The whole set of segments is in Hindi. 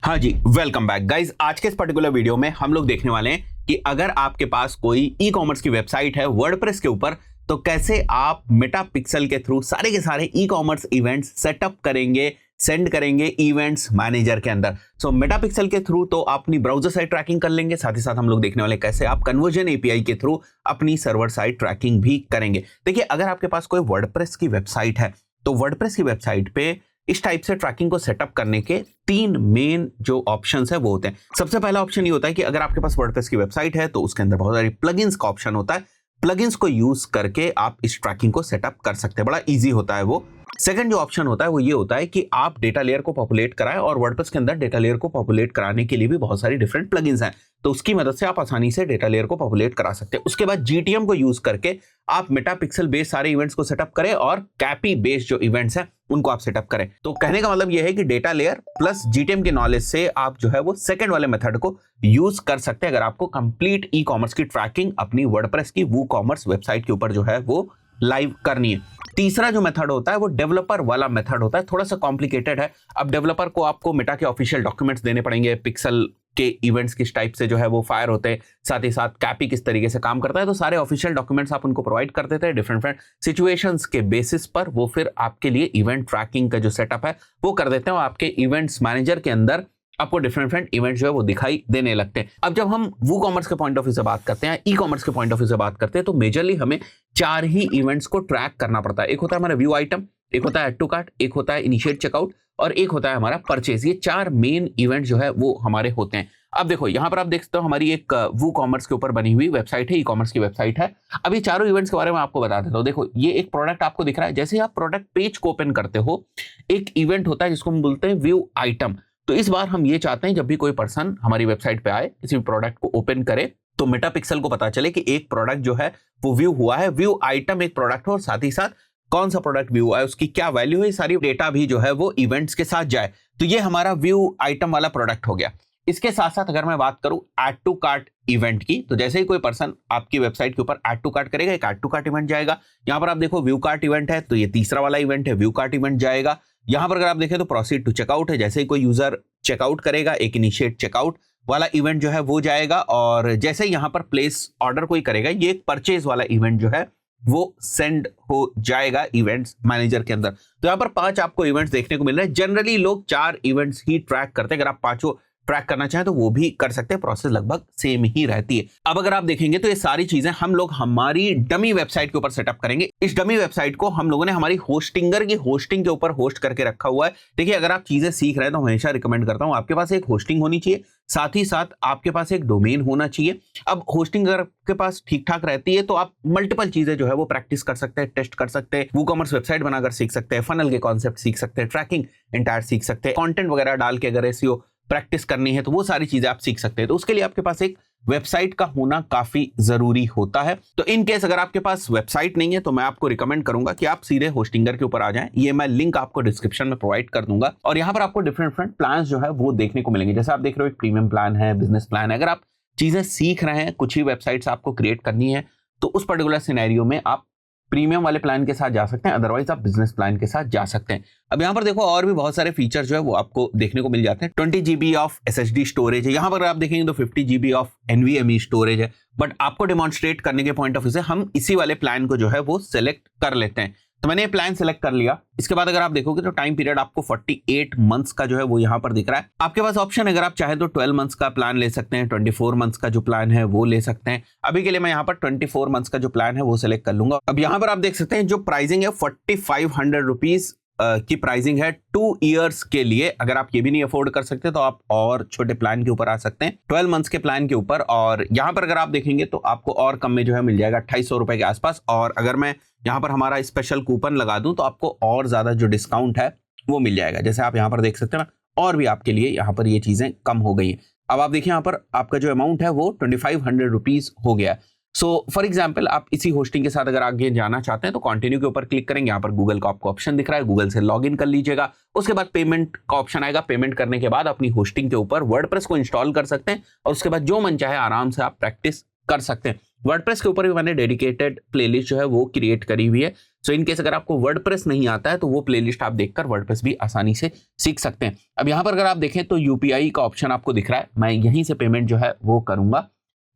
हाँ जी, वेलकम बैक गाइज। आज के इस पर्टिकुलर वीडियो में हम लोग देखने वाले हैं कि अगर आपके पास कोई ई कॉमर्स की वेबसाइट है वर्डप्रेस के ऊपर, तो कैसे आप मेटापिक्सल के थ्रू सारे के सारे ई कॉमर्स इवेंट्स सेटअप करेंगे, सेंड करेंगे इवेंट्स मैनेजर के अंदर। सो मेटापिक्सल के थ्रू तो आप अपनी ब्राउजर साइड ट्रैकिंग कर लेंगे, साथ ही साथ हम लोग देखने वाले कैसे आप कन्वर्जन एपीआई के थ्रू अपनी सर्वर साइड ट्रैकिंग भी करेंगे। देखिए, अगर आपके पास कोई वर्डप्रेस की वेबसाइट है तो वर्डप्रेस की वेबसाइट पे इस टाइप से ट्रैकिंग को सेटअप करने के तीन मेन जो ऑप्शंस है वो होते हैं। सबसे पहला ऑप्शन ये होता है कि अगर आपके पास वर्डप्रेस की वेबसाइट है तो उसके अंदर बहुत सारी प्लगइन्स का ऑप्शन होता है। प्लगइन्स को यूज करके आप इस ट्रैकिंग को सेटअप कर सकते हैं, बड़ा इजी होता है वो। सेकंड जो ऑप्शन होता है वो ये होता है कि आप डेटा लेयर को पॉपुलेट कराएं, और वर्डप्रेस के अंदर डेटा लेयर को पॉपुलेट कराने के लिए भी बहुत सारी डिफरेंट प्लगइन्स हैं, तो उसकी मदद से आप आसानी से डेटा लेयर को पॉपुलेट करा सकते हैं। उसके बाद जीटीएम को यूज करके आप मेटापिक्सल बेस्ड सारे इवेंट्स को सेटअप करें और कैपी बेस्ड जो इवेंट्स हैं उनको आप सेटअप करें। तो कहने का मतलब यह है कि डेटा लेयर प्लस जीटीएम के नॉलेज से आप जो है वो सेकंड वाले मेथड को यूज कर सकते हैं अगर आपको कंप्लीट ई कॉमर्स की ट्रैकिंग अपनी वर्डप्रेस की वूकॉमर्स वेबसाइट के ऊपर जो है वो लाइव करनी है। तीसरा जो मेथड होता है वो डेवलपर वाला मेथड होता है, थोड़ा सा कॉम्प्लिकेटेड है। अब डेवलपर को आपको मेटा के ऑफिशियल डॉक्यूमेंट्स देने पड़ेगे, पिक्सल के इवेंट्स किस टाइप से जो है वो फायर होते हैं, साथ ही साथ कैपी किस तरीके से काम करता है, तो सारे ऑफिशियल डॉक्यूमेंट्स आप उनको प्रोवाइड कर देते हैं। डिफरेंट सिचुएशंस के बेसिस पर वो फिर आपके लिए इवेंट ट्रैकिंग का जो सेटअप है वो कर देते हैं, और आपके इवेंट्स मैनेजर के अंदर आपको डिफरेंट इवेंट जो है वो दिखाई देने लगते हैं। अब जब हम वो कॉमर्स के पॉइंट ऑफ व्यू से बात करते हैं, ई कॉमर्स के पॉइंट ऑफ व्यू से बात करते हैं, तो मेजरली हमें चार ही इवेंट्स को ट्रैक करना पड़ता है। एक होता है हमारा व्यू आइटम, एक होता है ऐड टू कार्ट, एक होता है इनिशिएट चेकआउट, और एक होता है हमारा परचेज। ये चार मेन इवेंट जो है वो हमारे होते हैं। अब देखो, यहां पर आप देख सकते हो हमारी एक वो कॉमर्स के ऊपर बनी हुई वेबसाइट है, ई कॉमर्स की वेबसाइट है। अभी चारों इवेंट्स के बारे में आपको बता देता हूं। देखो, ये एक प्रोडक्ट आपको दिख रहा है। जैसे ही आप प्रोडक्ट पेज को ओपन करते हो, एक इवेंट होता है जिसको हम बोलते हैं व्यू आइटम। तो इस बार हम ये चाहते हैं जब भी कोई पर्सन हमारी वेबसाइट पे आए, किसी भी प्रोडक्ट को ओपन करे, तो मेटापिक्सल को पता चले कि एक प्रोडक्ट जो है वो व्यू हुआ है। व्यू आइटम एक प्रोडक्ट हो, और साथ ही साथ कौन सा प्रोडक्ट व्यू हुआ है, उसकी क्या वैल्यू है, ये सारी डेटा भी जो है वो इवेंट्स के साथ जाए। तो ये हमारा व्यू आइटम वाला प्रोडक्ट हो गया। इसके साथ साथ अगर मैं बात करूं ऐड टू कार्ट इवेंट की, तो जैसे ही कोई पर्सन आपकी वेबसाइट के ऊपर ऐड टू कार्ट करेगा, एक ऐड टू कार्ट इवेंट जाएगा। यहां पर आप देखो व्यू कार्ट इवेंट है, तो ये तीसरा वाला इवेंट है, व्यू कार्ट इवेंट जाएगा। यहां पर अगर आप देखें तो प्रोसीड टू चेकआउट है, जैसे ही कोई यूजर चेकआउट करेगा, एक इनिशिएट चेकआउट वाला इवेंट जो है वो जाएगा। और जैसे ही यहां पर प्लेस ऑर्डर कोई करेगा, ये एक परचेज वाला इवेंट जो है वो सेंड हो जाएगा इवेंट्स मैनेजर के अंदर। तो यहां पर 5 आपको इवेंट्स देखने को मिल रहे हैं। जनरली लोग 4 इवेंट्स ही ट्रैक करते हैं। अगर आप पांचों ट्रैक करना चाहें तो वो भी कर सकते हैं, प्रोसेस लगभग सेम ही रहती है। अब अगर आप देखेंगे तो ये सारी चीजें हम लोग हमारी डमी वेबसाइट के ऊपर सेटअप करेंगे। इस डमी वेबसाइट को हम लोगों ने हमारी होस्टिंगर की होस्टिंग के ऊपर होस्ट करके रखा हुआ है। देखिए, अगर आप चीजें सीख रहे हैं तो हमेशा रिकमेंड करता हूं आपके पास एक होस्टिंग होनी चाहिए, साथ ही साथ आपके पास एक डोमेन होना चाहिए। अब होस्टिंग अगर आपके पास ठीक ठाक रहती है तो आप मल्टीपल चीजें जो है वो प्रैक्टिस कर सकते हैं, टेस्ट कर सकते हैं, वो कॉमर्स वेबसाइट बनाकर सीख सकते हैं, फनल के कॉन्सेप्ट सीख सकते हैं, ट्रैकिंग एंटायर सीख सकते हैं, कंटेंट वगैरह डाल के अगर एसईओ प्रैक्टिस करनी है तो वो सारी चीजें आप सीख सकते हैं। तो उसके लिए आपके पास एक वेबसाइट का होना काफी जरूरी होता है। तो इन केस अगर आपके पास वेबसाइट नहीं है तो मैं आपको रिकमेंड करूंगा कि आप सीधे होस्टिंगर के ऊपर आ जाएं। ये मैं लिंक आपको डिस्क्रिप्शन में प्रोवाइड कर दूंगा, और यहां पर आपको डिफरेंट प्लान जो है वो देखने को मिलेंगे। जैसे आप देख रहे हो, एक प्रीमियम प्लान है, बिजनेस प्लान है। अगर आप चीजें सीख रहे हैं, कुछ ही वेबसाइट्स आपको क्रिएट करनी है, तो उस पर्टिकुलर सिनेरियो में आप प्रीमियम वाले प्लान के साथ जा सकते हैं, अदरवाइज आप बिजनेस प्लान के साथ जा सकते हैं। अब यहाँ पर देखो, और भी बहुत सारे फीचर जो है वो आपको देखने को मिल जाते हैं। 20 GB ऑफ SSD स्टोरेज है। यहाँ पर आप देखेंगे तो 50 GB ऑफ NVMe स्टोरेज है। बट आपको डेमोन्स्ट्रेट करने के पॉइंट ऑफ व्यू से हम इसी वाले प्लान को जो है वो सिलेक्ट कर लेते हैं। तो मैंने ये प्लान सेलेक्ट कर लिया। इसके बाद अगर आप देखोगे तो टाइम पीरियड आपको 48 मंथ्स का जो है वो यहाँ पर दिख रहा है। आपके पास ऑप्शन, अगर आप चाहे तो 12 मंथ्स का प्लान ले सकते हैं, 24 मंथ्स का जो प्लान है वो ले सकते हैं। अभी के लिए मैं यहाँ पर 24 मंथ्स का जो प्लान है वो सिलेक्ट कर लूंगा। अब यहाँ पर आप देख सकते हैं जो प्राइसिंग है 4500 रुपीज की प्राइसिंग है 2 इयर्स के लिए। अगर आप ये भी नहीं अफोर्ड कर सकते तो आप और छोटे प्लान के ऊपर आ सकते हैं, 12 मंथ्स के प्लान के ऊपर। और यहाँ पर अगर आप देखेंगे तो आपको और कम में जो है मिल जाएगा 2800 रुपए के आसपास। और अगर मैं यहाँ पर हमारा स्पेशल कूपन लगा दूं तो आपको और ज्यादा जो डिस्काउंट है वो मिल जाएगा। जैसे आप यहाँ पर देख सकते हैं ना, और भी आपके लिए यहाँ पर ये चीजें कम हो गई है। अब आप देखिए, यहाँ पर आपका जो अमाउंट है वो 2500 रुपीज हो गया। सो फॉर एग्जाम्पल, आप इसी होस्टिंग के साथ अगर आगे जाना चाहते हैं तो कंटिन्यू के ऊपर क्लिक करेंगे। यहाँ पर गूगल का आपको ऑप्शन दिख रहा है, गूगल से लॉग इन कर लीजिएगा। उसके बाद पेमेंट का ऑप्शन आएगा। पेमेंट करने के बाद अपनी होस्टिंग के ऊपर वर्डप्रेस को इंस्टॉल कर सकते हैं, और उसके बाद जो मन चाहे आराम से आप प्रैक्टिस कर सकते हैं। वर्डप्रेस के ऊपर भी मैंने डेडिकेटेड प्लेलिस्ट जो है वो क्रिएट करी हुई है। सो इन केस अगर आपको वर्डप्रेस नहीं आता है तो वो प्लेलिस्ट आप देखकर वर्डप्रेस भी आसानी से सीख सकते हैं। अब यहाँ पर अगर आप देखें तो यूपीआई का ऑप्शन आपको दिख रहा है, मैं यहीं से पेमेंट जो है वो करूंगा।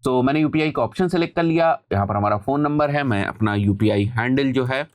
तो मैंने यूपीआई का ऑप्शन सेलेक्ट कर लिया, यहाँ पर हमारा फोन नंबर है, मैं अपना यूपीआई हैंडल जो है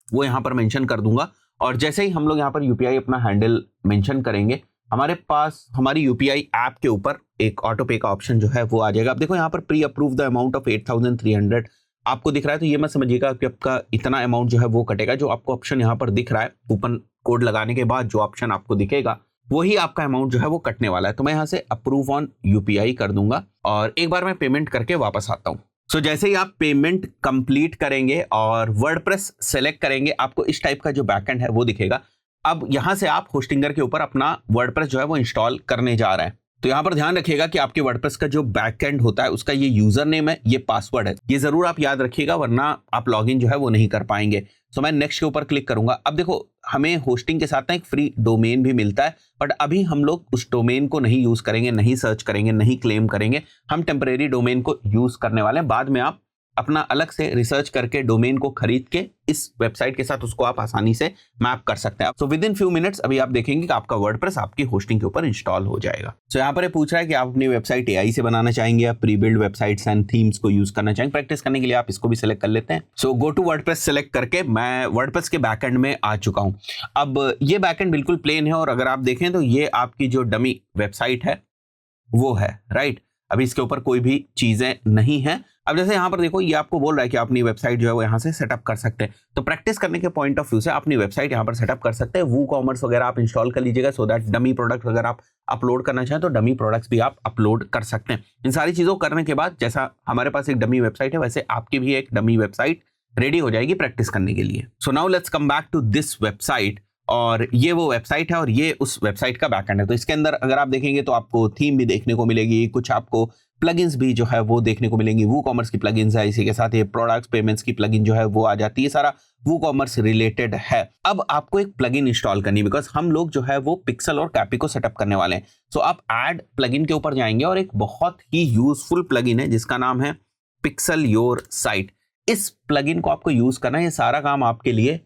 वो यहाँ पर मेंशन कर दूंगा। और जैसे ही हम लोग यहाँ पर यूपीआई अपना हैंडल मेंशन करेंगे, हमारे पास हमारी यूपीआई ऐप के ऊपर एक ऑटो पे का ऑप्शन जो है वो आ जाएगा। अब देखो यहाँ पर pre approve the amount of 8,300 आपको दिख रहा है, तो ये मत समझिएगा कि आपका इतना अमाउंट जो है वो कटेगा। जो आपको ऑप्शन यहाँ पर दिख रहा है, कूपन कोड लगाने के बाद जो ऑप्शन आपको दिखेगा वही आपका अमाउंट जो है वो कटने वाला है। तो मैं यहाँ से अप्रूव ऑन यूपीआई कर दूंगा और एक बार मैं पेमेंट करके वापस आता हूँ। सो जैसे ही आप पेमेंट कंप्लीट करेंगे और वर्डप्रेस सेलेक्ट करेंगे, आपको इस टाइप का जो बैकएंड है वो दिखेगा। अब यहां से आप होस्टिंगर के ऊपर अपना वर्डप्रेस जो है वो इंस्टॉल करने जा रहे हैं। तो यहां पर ध्यान रखिएगा कि आपके वर्डप्रेस का जो बैकएंड होता है उसका ये यूजर नेम है, ये पासवर्ड है, ये जरूर आप याद रखिएगा, वरना आप लॉगिन जो है वो नहीं कर पाएंगे। सो मैं नेक्स्ट के ऊपर क्लिक करूंगा। अब देखो हमें होस्टिंग के साथ ना एक फ्री डोमेन भी मिलता है, बट अभी हम लोग उस डोमेन को नहीं यूज करेंगे, नहीं सर्च करेंगे, नहीं क्लेम करेंगे। हम टेम्परेरी डोमेन को यूज करने वाले हैं। बाद में आप अपना अलग से रिसर्च करके डोमेन को खरीद के इस वेबसाइट के साथ उसको आप आसानी से मैप कर सकते हैं। So with in few minutes अभी आप देखेंगे कि आपका वर्डप्रेस आपकी होस्टिंग के ऊपर इंस्टॉल हो जाएगा। सो यहाँ पर ये पूछ रहा है कि आप अपनी वेबसाइट एआई से बनाना चाहेंगे या pre build websites and themes को यूज करना चाहेंगे। प्रैक्टिस करने के लिए आप इसको भी सिलेक्ट कर लेते हैं। सो गो टू वर्डप्रेस सेलेक्ट करके मैं वर्डप्रेस के बैकएंड में आ चुका हूँ। अब ये बैकएंड बिल्कुल प्लेन है और अगर आप देखें तो ये आपकी जो डमी वेबसाइट है वो है, राइट। अभी इसके ऊपर कोई भी चीजें नहीं है। अब जैसे यहाँ पर देखो ये आपको बोल रहा है कि आप अपनी वेबसाइट जो है वो यहाँ से सेटअप कर सकते हैं। तो प्रैक्टिस करने के पॉइंट ऑफ व्यू से अपनी वेबसाइट यहाँ पर सेटअप कर सकते हैं। वूकॉमर्स वगैरह आप इंस्टॉल कर लीजिएगा, सो दैट डमी प्रोडक्ट अगर आप अपलोड करना चाहें तो डमी प्रोडक्ट्स भी आप अपलोड कर सकते हैं। इन सारी चीजों को करने के बाद जैसा हमारे पास एक डमी वेबसाइट है, वैसे आपकी भी एक डमी वेबसाइट रेडी हो जाएगी प्रैक्टिस करने के लिए। So now let's come back to this website. और ये वो वेबसाइट है और ये उस वेबसाइट का बैकएंड है। तो इसके अंदर अगर आप देखेंगे तो आपको थीम भी देखने को मिलेगी, कुछ आपको प्लगइन्स भी जो है वो देखने को मिलेंगी। वूकॉमर्स की प्लगइन्स है, इसी के साथ ये प्रोडक्ट्स पेमेंट्स की प्लगइन जो है वो आ जाती है। सारा वूकॉमर्स रिलेटेड है। अब आपको एक प्लगइन इंस्टॉल करनी, बिकॉज हम लोग जो है वो पिक्सल और कैपी को सेटअप करने वाले हैं। सो आप ऐड प्लगइन के ऊपर जाएंगे और एक बहुत ही यूजफुल प्लगइन है जिसका नाम है पिक्सल योर साइट। इस प्लगइन को आपको यूज करना है। ये सारा काम आपके लिए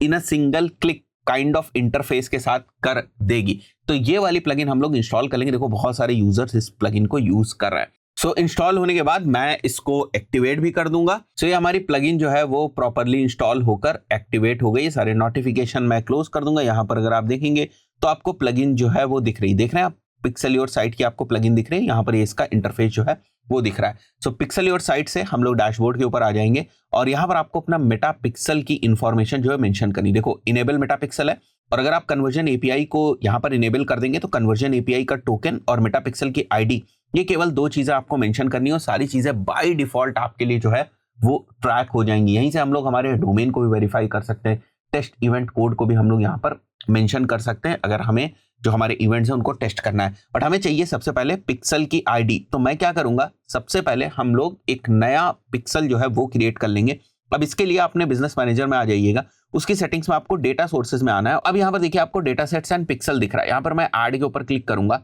in a single click kind of interface के साथ कर देगी। तो ये वाली प्लगइन हम लोग इंस्टॉल कर लेंगे। देखो बहुत सारे यूजर्स इस प्लगइन को यूज कर रहे हैं। सो इंस्टॉल होने के बाद मैं इसको एक्टिवेट भी कर दूंगा। सो ये हमारी प्लगइन जो है वो प्रॉपरली इंस्टॉल होकर एक्टिवेट हो गई। सारे नोटिफिकेशन मैं क्लोज कर दूंगा। यहाँ पर अगर आप देखेंगे तो आपको प्लगइन जो है वो दिख रही, देख रहे हैं आप, पिक्सल योर साइट की आपको प्लगइन दिख रही है। यहाँ पर ये इसका इंटरफेस जो है वो दिख रहा है। सो पिक्सल योर साइट से हम लोग डैशबोर्ड के ऊपर आ जाएंगे और यहाँ पर आपको अपना मेटा पिक्सल की इंफॉर्मेशन जो है मेंशन करनी। देखो इनेबल मेटा पिक्सल है और अगर आप कन्वर्जन एपीआई को यहाँ पर इनेबल कर देंगे तो कन्वर्जन एपीआई का टोकन और मेटा पिक्सल की आईडी, ये केवल दो चीजें आपको मेंशन करनी है और सारी चीजें बाय डिफॉल्ट आपके लिए जो है वो ट्रैक हो जाएंगी। यहीं से हम लोग हमारे डोमेन को भी वेरीफाई कर सकते हैं। टेस्ट इवेंट कोड को भी हम लोग यहाँ पर मेंशन कर सकते हैं अगर हमें जो हमारे इवेंट्स हैं उनको टेस्ट करना है। बट हमें चाहिए सबसे पहले पिक्सल की आईडी। तो मैं क्या करूंगा, सबसे पहले हम लोग एक नया पिक्सल जो है वो क्रिएट कर लेंगे। अब इसके लिए आपने बिजनेस मैनेजर में आ जाइएगा। उसकी सेटिंग्स में आपको डेटा सोर्सेज में आना है। अब यहाँ पर देखिए आपको डेटा सेट्स एंड पिक्सल दिख रहा है। यहाँ पर मैं ऐड के ऊपर क्लिक करूंगा।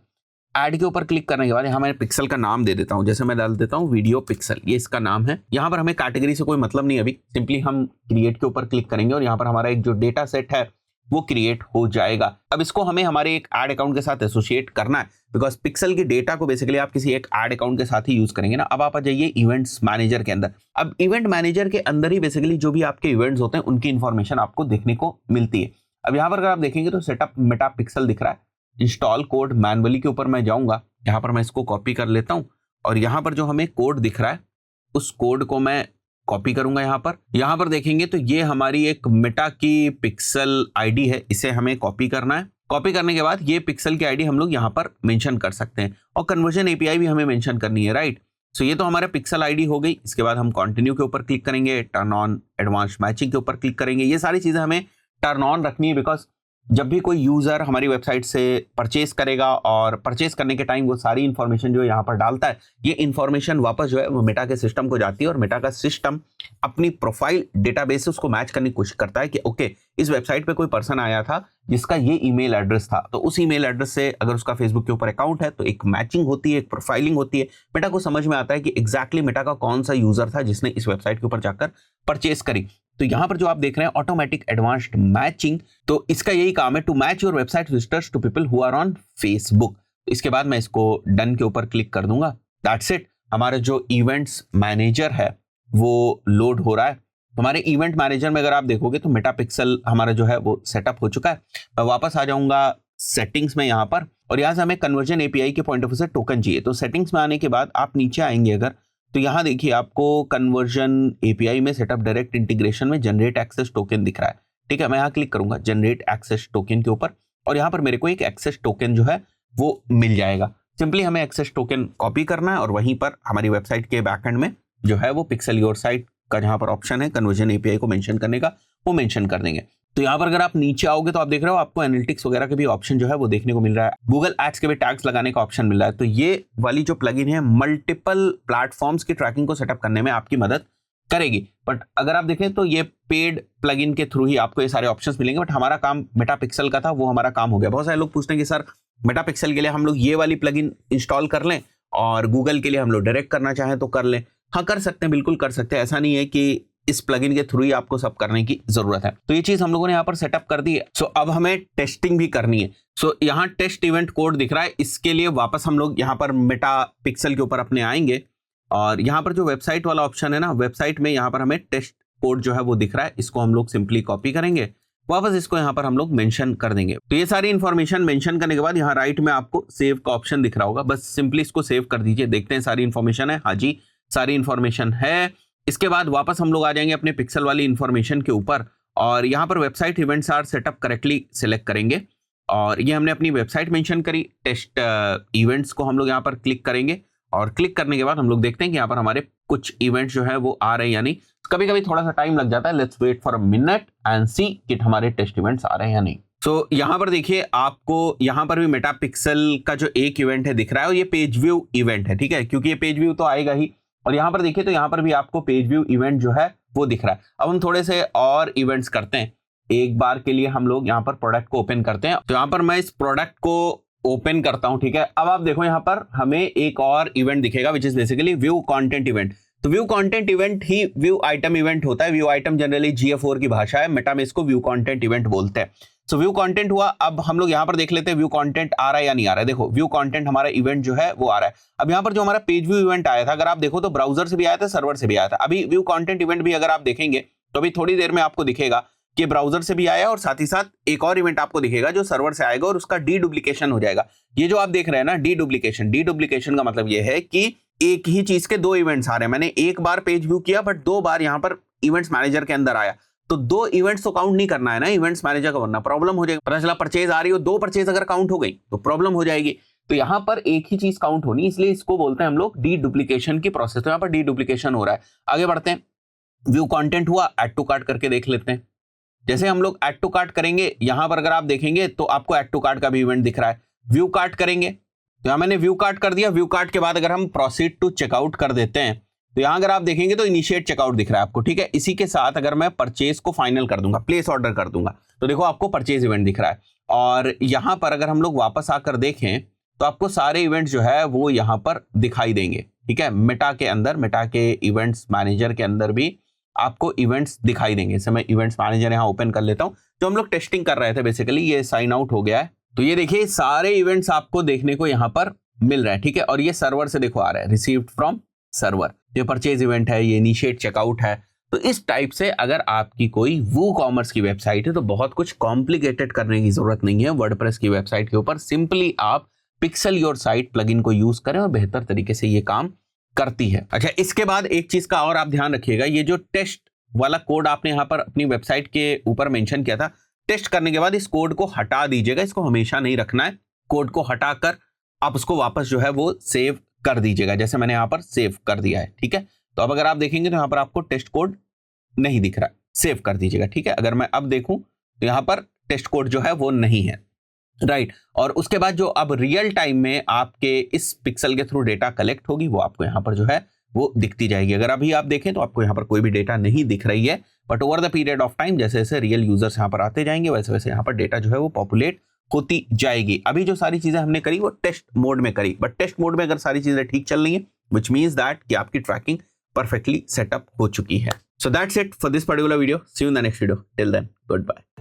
ऐड के ऊपर क्लिक करने के बाद यहाँ मैं पिक्सल का नाम दे देता हूँ। जैसे मैं डाल देता हूँ वीडियो पिक्सल, ये इसका नाम है। यहाँ पर हमें कैटेगरी से कोई मतलब नहीं, अभी सिंपली हम क्रिएट के ऊपर क्लिक करेंगे और यहाँ पर हमारा एक जो डेटा सेट है वो क्रिएट हो जाएगा। अब इसको हमें हमारे एक ऐड अकाउंट के साथ एसोसिएट करना है, बिकॉज पिक्सल की डेटा को बेसिकली आप किसी एक ऐड अकाउंट के साथ ही यूज करेंगे ना। अब आप आ जाइए इवेंट्स मैनेजर के अंदर। अब इवेंट मैनेजर के अंदर ही बेसिकली जो भी आपके इवेंट्स होते हैं उनकी इंफॉर्मेशन आपको देखने को मिलती है। अब यहाँ पर अगर आप देखेंगे तो सेटअप मेटा पिक्सल दिख रहा है। इंस्टॉल कोड मैनुअली के ऊपर मैं जाऊंगा। यहाँ पर मैं इसको कॉपी कर लेता हूँ और यहाँ पर जो हमें कोड दिख रहा है उस कोड को मैं कॉपी करूंगा। यहाँ पर देखेंगे तो ये हमारी एक मेटा की पिक्सल आईडी है, इसे हमें कॉपी करना है। कॉपी करने के बाद ये पिक्सल की आईडी हम लोग यहाँ पर मेंशन कर सकते हैं और कन्वर्जन एपीआई भी हमें मेंशन करनी है, राइट। सो ये तो हमारा पिक्सल आईडी हो गई। इसके बाद हम कंटिन्यू के ऊपर क्लिक करेंगे, टर्न ऑन एडवांस मैचिंग के ऊपर क्लिक करेंगे। ये सारी चीजें हमें टर्न ऑन रखनी है, बिकॉज जब भी कोई यूजर हमारी वेबसाइट से परचेस करेगा और परचेस करने के टाइम वो सारी इंफॉर्मेशन जो यहाँ पर डालता है, ये इंफॉर्मेशन वापस जो है वो मेटा के सिस्टम को जाती है और मेटा का सिस्टम अपनी प्रोफाइल डेटाबेस से उसको मैच करने की कोशिश करता है कि ओके, इस वेबसाइट पे कोई पर्सन आया था जिसका ये ईमेल एड्रेस था, तो उस ईमेल एड्रेस से अगर उसका फेसबुक के ऊपर अकाउंट है तो एक मैचिंग होती है, एक प्रोफाइलिंग होती है। मेटा को समझ में आता है कि एग्जैक्टली मेटा का कौन सा यूजर था जिसने इस वेबसाइट के ऊपर जाकर परचेस करी। तो यहां पर जो आप देख रहे हैं ऑटोमेटिक एडवांस्ड मैचिंग, तो इसका यही काम है, to match your website visitors to people who are on Facebook. इसके बाद मैं इसको डन के ऊपर क्लिक कर दूंगा। दैट्स इट, हमारा जो इवेंट्स मैनेजर है वो लोड हो रहा है। हमारे इवेंट मैनेजर में अगर आप देखोगे तो मेटा पिक्सल हमारा जो है वो सेटअप हो चुका है। मैं वापस आ जाऊंगा सेटिंग्स में यहाँ पर, और यहाँ से हमें कन्वर्जन एपीआई के पॉइंट ऑफ व्यू से टोकन चाहिए। तो सेटिंग्स में आने के बाद आप नीचे आएंगे अगर, तो यहाँ देखिए आपको कन्वर्जन एपीआई में सेटअप डायरेक्ट इंटीग्रेशन में जनरेट एक्सेस टोकन दिख रहा है। ठीक है, मैं यहाँ क्लिक करूंगा जनरेट एक्सेस टोकन के ऊपर, और यहाँ पर मेरे को एक एक्सेस टोकन जो है वो मिल जाएगा। सिंपली हमें एक्सेस टोकन कॉपी करना है और वहीं पर हमारी वेबसाइट के बैकएंड में जो है वो पिक्सल योर साइट का जहां पर ऑप्शन है कन्वर्जन एपीआई को मेंशन करने का, वो मेंशन कर देंगे। तो यहाँ पर अगर आप नीचे आओगे तो आप देख रहे हो आपको एनालिटिक्स वगैरह के भी ऑप्शन जो है वो देखने को मिल रहा है। गूगल एड्स के भी टैग्स लगाने का ऑप्शन मिल रहा है। तो ये वाली जो प्लगइन है मल्टीपल प्लेटफॉर्म्स की ट्रैकिंग को सेटअप करने में आपकी मदद करेगी। बट अगर आप देखें तो ये पेड प्लगइन के थ्रू ही आपको ये सारे ऑप्शंस मिलेंगे। बट हमारा काम मेटा पिक्सल का था, वो हमारा काम हो गया। बहुत सारे लोग पूछते हैं कि सर मेटा पिक्सल के लिए हम लोग ये वाली प्लगइन इंस्टॉल कर लें और गूगल के लिए हम लोग डायरेक्ट करना चाहें तो कर लें। हाँ, कर सकते हैं, बिल्कुल कर सकते हैं। ऐसा नहीं है कि इस प्लगइन के थ्रू ही आपको सब करने की जरूरत है। तो ये चीज हम लोगों ने यहाँ पर सेटअप कर दी है। सो अब हमें टेस्टिंग भी करनी है। सो यहाँ टेस्ट इवेंट कोड दिख रहा है, इसके लिए वापस हम लोग यहाँ पर मेटा पिक्सल के ऊपर अपने आएंगे और यहाँ पर जो वेबसाइट वाला ऑप्शन है ना, वेबसाइट में यहाँ पर हमें टेस्ट कोड जो है वो दिख रहा है। इसको हम लोग सिंपली कॉपी करेंगे, वापस इसको यहाँ पर हम लोग मेंशन कर देंगे। तो ये सारी इंफॉर्मेशन मेंशन करने के बाद यहाँ राइट में आपको सेव का ऑप्शन दिख रहा होगा, बस सिंपली इसको सेव कर दीजिए। देखते हैं सारी इंफॉर्मेशन है। हाँ जी, सारी इंफॉर्मेशन है। इसके बाद वापस हम लोग आ जाएंगे अपने पिक्सल वाली इंफॉर्मेशन के ऊपर और यहाँ पर website events are set up correctly select करेंगे और ये हमने अपनी वेबसाइट मेंशन करी। टेस्ट इवेंट्स को हम लोग यहाँ पर क्लिक करेंगे और क्लिक करने के बाद हम लोग देखते हैं कि यहाँ पर हमारे कुछ इवेंट्स जो है वो आ रहे हैं या नहीं। कभी कभी थोड़ा सा टाइम लग जाता है। Let's wait for a minute and see कि हमारे टेस्ट इवेंट्स आ रहे हैं या नहीं। सो यहाँ पर देखिए आपको यहाँ पर भी मेटा पिक्सल का जो एक इवेंट है दिख रहा है और ये पेज व्यू इवेंट है। ठीक है, क्योंकि ये पेज व्यू तो आएगा ही। और यहाँ पर देखिए तो यहाँ पर भी आपको पेज व्यू इवेंट जो है वो दिख रहा है। अब हम थोड़े से और इवेंट्स करते हैं। एक बार के लिए हम लोग यहाँ पर प्रोडक्ट को ओपन करते हैं। तो यहाँ पर मैं इस प्रोडक्ट को ओपन करता हूँ। ठीक है, अब आप देखो यहाँ पर हमें एक और इवेंट दिखेगा which is basically view content event. तो व्यू कंटेंट इवेंट ही व्यू आइटम इवेंट होता है। व्यू आइटम जनरली GA4 की भाषा है, मेटा में इसको व्यू कंटेंट इवेंट बोलते हैं। सो व्यू कंटेंट हुआ। अब हम लोग यहाँ पर देख लेते हैं व्यू कंटेंट आ रहा है या नहीं आ रहा है। देखो व्यू कंटेंट हमारा इवेंट जो है वो आ रहा है। अब यहाँ पर जो हमारा पेज व्यू इवेंट आया था, अगर आप देखो तो ब्राउजर से भी आया था, सर्वर से भी आया था। अभी व्यू कंटेंट इवेंट भी अगर आप देखेंगे तो अभी थोड़ी देर में आपको दिखेगा कि ब्राउजर से भी आया और साथ ही साथ एक और इवेंट आपको दिखेगा जो सर्वर से आएगा और उसका डीडुप्लीकेशन हो जाएगा। ये जो आप देख रहे हैं ना डीडुप्लीकेशन का मतलब ये है कि एक ही चीज के दो इवेंट्स आ रहे हैं। मैंने एक बार पेज व्यू किया बट दो बार यहाँ पर इवेंट्स मैनेजर के अंदर आया, तो दो इवेंट्स तो काउंट नहीं करना है ना इवेंट्स मैनेजर का, वरना प्रॉब्लम हो जाएगी। पता चला परचेज आ रही हो, दो परचेज अगर काउंट हो गई तो प्रॉब्लम हो जाएगी। तो यहाँ पर एक ही चीज काउंट होनी, इसलिए इसको बोलते हैं हम लोग डीडुप्लीकेशन की प्रोसेस। तो यहाँ पर डीडुप्लीकेशन हो रहा है। आगे बढ़ते हैं। व्यू कंटेंट हुआ, ऐड टू कार्ट करके देख लेते हैं। जैसे हम लोग ऐड टू कार्ट करेंगे, यहां पर अगर आप देखेंगे तो आपको ऐड टू कार्ट का भी इवेंट दिख रहा है। व्यू कार्ट करेंगे तो यहां मैंने व्यू कार्ट कर दिया। व्यू कार्ट के बाद अगर हम प्रोसीड टू चेकआउट कर देते हैं तो यहां अगर आप देखेंगे तो इनिशिएट चेकआउट दिख रहा है आपको। ठीक है, इसी के साथ अगर मैं परचेज को फाइनल कर दूंगा, प्लेस ऑर्डर कर दूंगा, तो देखो आपको परचेज इवेंट दिख रहा है। और यहां पर अगर हम लोग वापस आकर देखें तो आपको सारे इवेंट्स जो है वो यहां पर दिखाई देंगे। ठीक है, मेटा के अंदर, मेटा के इवेंट्स मैनेजर के अंदर भी आपको इवेंट्स दिखाई देंगे। इसे मैं इवेंट्स मैनेजर यहाँ ओपन कर लेता हूँ। जो हम लोग टेस्टिंग कर रहे थे बेसिकली, ये साइन आउट हो गया है। तो ये देखिए सारे इवेंट्स आपको देखने को यहाँ पर मिल रहा है। ठीक है, और ये सर्वर से देखो आ रहा है, रिसीव्ड फ्रॉम सर्वर। ये परचेज इवेंट है, ये इनिशिएट चेकआउट है। तो इस टाइप से अगर आपकी कोई वूकॉमर्स की वेबसाइट है तो बहुत कुछ कॉम्प्लिकेटेड करने की जरूरत नहीं है। वर्डप्रेस की वेबसाइट के ऊपर सिंपली आप पिक्सल योर साइट प्लगइन को यूज करें और बेहतर तरीके से ये काम करती है। अच्छा, इसके बाद एक चीज का और आप ध्यान रखिएगा, ये जो टेस्ट वाला कोड आपने यहाँ पर अपनी वेबसाइट के ऊपर मेंशन किया था, टेस्ट करने के बाद इस कोड को हटा दीजिएगा। इसको हमेशा नहीं रखना है। कोड को हटाकर आप उसको वापस जो है वो सेव कर दीजिएगा, जैसे मैंने यहाँ पर सेव कर दिया है। ठीक है, तो अब अगर आप देखेंगे तो यहाँ पर आपको टेस्ट कोड नहीं दिख रहा है, सेव कर दीजिएगा। ठीक है, अगर मैं अब देखूं तो यहाँ पर टेस्ट कोड जो है वो नहीं है, राइट। और उसके बाद जो अब रियल टाइम में आपके इस पिक्सल के थ्रू डेटा कलेक्ट होगी वो आपको यहाँ पर जो है वो दिखती जाएगी। अगर अभी आप देखें तो आपको यहाँ पर कोई भी डेटा नहीं दिख रही है, but over the period of time जैसे जैसे रियल यूजर्स यहाँ पर आते जाएंगे वैसे वैसे यहाँ पर डेटा जो है वो पॉपुलेट होती जाएगी। अभी जो सारी चीजें हमने करी वो टेस्ट मोड में करी, बट टेस्ट मोड में अगर सारी चीजें ठीक चल रही है विच मीन्स दैट कि आपकी ट्रैकिंग परफेक्टली सेटअप हो चुकी है। So that's it for this particular video. See you in the next video. Till then good bye.